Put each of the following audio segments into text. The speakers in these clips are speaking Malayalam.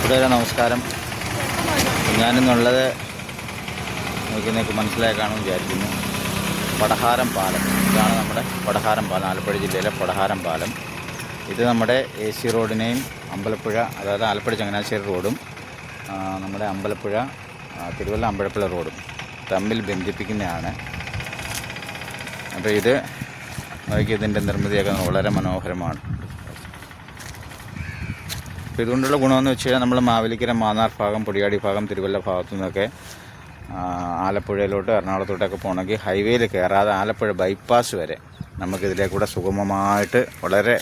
കൂട്ടുകാരെ നമസ്കാരം. ഞാനിന്നുള്ളത് നിങ്ങൾക്ക് മനസ്സിലായി കാണുമെന്ന് വിചാരിക്കുന്നു. പടഹാരം പാലം. ഇതാണ് നമ്മുടെ പടഹാരം പാലം, ആലപ്പുഴ ജില്ലയിലെ പടഹാരം പാലം. ഇത് നമ്മുടെ AC റോഡിനെയും അമ്പലപ്പുഴ, അതായത് ആലപ്പുഴ ചങ്ങനാശ്ശേരി റോഡും നമ്മുടെ അമ്പലപ്പുഴ തിരുവല്ല അമ്പലപ്പുഴ റോഡും തമ്മിൽ ബന്ധിപ്പിക്കുന്നതാണ്. അപ്പോൾ ഇത് ഇതിൻ്റെ നിർമ്മിതിയൊക്കെ വളരെ മനോഹരമാണ്. അപ്പോൾ ഇതുകൊണ്ടുള്ള ഗുണമെന്ന് വെച്ച് കഴിഞ്ഞാൽ നമ്മൾ മാവേലിക്കര, മാന്നാർ ഭാഗം, പൊടിയാടി ഭാഗം, തിരുവല്ല ഭാഗത്തു നിന്നൊക്കെ ആലപ്പുഴയിലോട്ട്, എറണാകുളത്തോട്ടൊക്കെ പോകണമെങ്കിൽ ഹൈവേയിൽ കയറാതെ ആലപ്പുഴ ബൈപ്പാസ് വരെ നമുക്കിതിലേക്കൂടെ സുഗമമായിട്ട് വളരെ,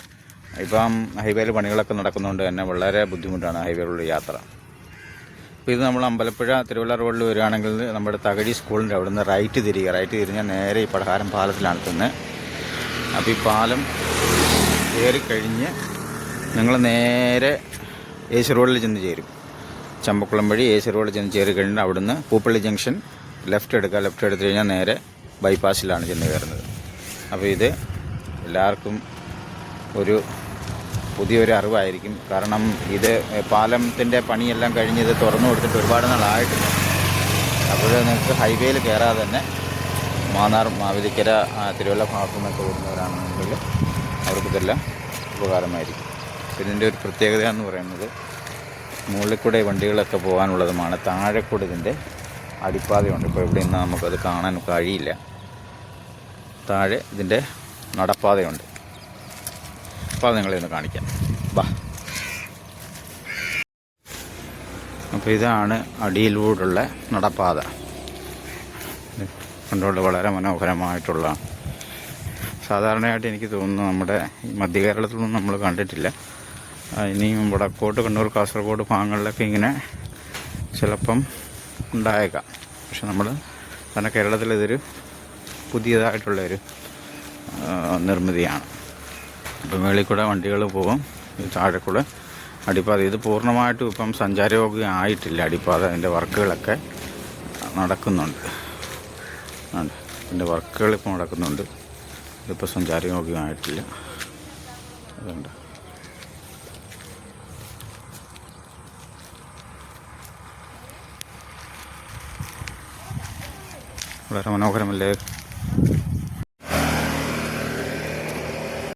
ഇപ്പം ഹൈവേയിൽ പണികളൊക്കെ നടക്കുന്നതുകൊണ്ട് തന്നെ വളരെ ബുദ്ധിമുട്ടാണ് ഹൈവേയിലുള്ള യാത്ര. അപ്പോൾ ഇത് നമ്മൾ അമ്പലപ്പുഴ തിരുവല്ല റോഡിൽ വരികയാണെങ്കിൽ നമ്മുടെ തകഴി സ്കൂളിൻ്റെ അവിടെ നിന്ന് റൈറ്റ് തിരിഞ്ഞാൽ നേരെ ഈ പടഹാരം പാലത്തിലാണ് എത്തുന്നത്. അപ്പോൾ ഈ പാലം കയറിക്കഴിഞ്ഞ് നിങ്ങൾ നേരെ AC റോഡിൽ ചെന്ന് ചേരും. ചമ്പക്കുളം വഴി AC റോഡിൽ ചെന്ന് കയറി കഴിഞ്ഞാൽ അവിടുന്ന് പൂപ്പള്ളി ജംഗ്ഷൻ ലെഫ്റ്റ് എടുത്ത് കഴിഞ്ഞാൽ നേരെ ബൈപ്പാസിലാണ് ചെന്ന് കയറുന്നത്. അപ്പോൾ ഇത് എല്ലാവർക്കും ഒരു പുതിയൊരു അറിവായിരിക്കും. കാരണം ഇത് പാലത്തിൻ്റെ പണിയെല്ലാം കഴിഞ്ഞ് ഇത് തുറന്നു കൊടുത്തിട്ട് ഒരുപാട് നാളായിട്ടില്ല. അപ്പോൾ നിങ്ങൾക്ക് ഹൈവേയിൽ കയറാതെ തന്നെ മാന്നാർ, മാവേലിക്കര, തിരുവല്ല ഭാഗത്തു നിന്നൊക്കെ വരുന്നവരാണെങ്കിൽ അവർക്കിതെല്ലാം ഉപകാരമായിരിക്കും. ഇതിൻ്റെ ഒരു പ്രത്യേകത എന്ന് പറയുന്നത് മുകളിൽ കൂടെ വണ്ടികളൊക്കെ പോകാനുള്ളതുമാണ്. താഴെ കൂടെ ഇതിൻ്റെ അടിപ്പാതയുണ്ട്. ഇപ്പോൾ ഇവിടെ നിന്ന് നമുക്കത് കാണാൻ കഴിയില്ല. താഴെ ഇതിൻ്റെ നടപ്പാതയുണ്ട്. അപ്പോൾ അത് നിങ്ങളിന്ന് കാണിക്കാം. ബാ. അപ്പോൾ ഇതാണ് അടിയിലൂടുള്ള നടപ്പാത. കണ്ടുകൊണ്ട് വളരെ മനോഹരമായിട്ടുള്ള, സാധാരണയായിട്ട് എനിക്ക് തോന്നുന്നു നമ്മുടെ മധ്യ കേരളത്തിലൊന്നും നമ്മൾ കണ്ടിട്ടില്ല. ഇനിയും വടക്കോട്ട്, കണ്ണൂർ, കാസർഗോഡ് ഭാഗങ്ങളിലൊക്കെ ഇങ്ങനെ ചിലപ്പം ഉണ്ടായേക്കാം. പക്ഷെ നമ്മൾ തന്നെ കേരളത്തിലിതൊരു പുതിയതായിട്ടുള്ളൊരു നിർമ്മിതിയാണ്. അപ്പോൾ മേളിൽ കൂടെ വണ്ടികൾ പോകും, താഴെ കൂടെ അടിപ്പാത. ഇത് പൂർണ്ണമായിട്ടും ഇപ്പം സഞ്ചാരയോഗ്യം ആയിട്ടില്ല അടിപ്പാത. അതിൻ്റെ വർക്കുകളൊക്കെ നടക്കുന്നുണ്ട്. ഇതിൻ്റെ വർക്കുകൾ ഇപ്പോൾ നടക്കുന്നുണ്ട്. ഇതിപ്പോൾ സഞ്ചാരയോഗ്യമായിട്ടില്ല. അതുകൊണ്ട് വളരെ മനോഹരമല്ലേ?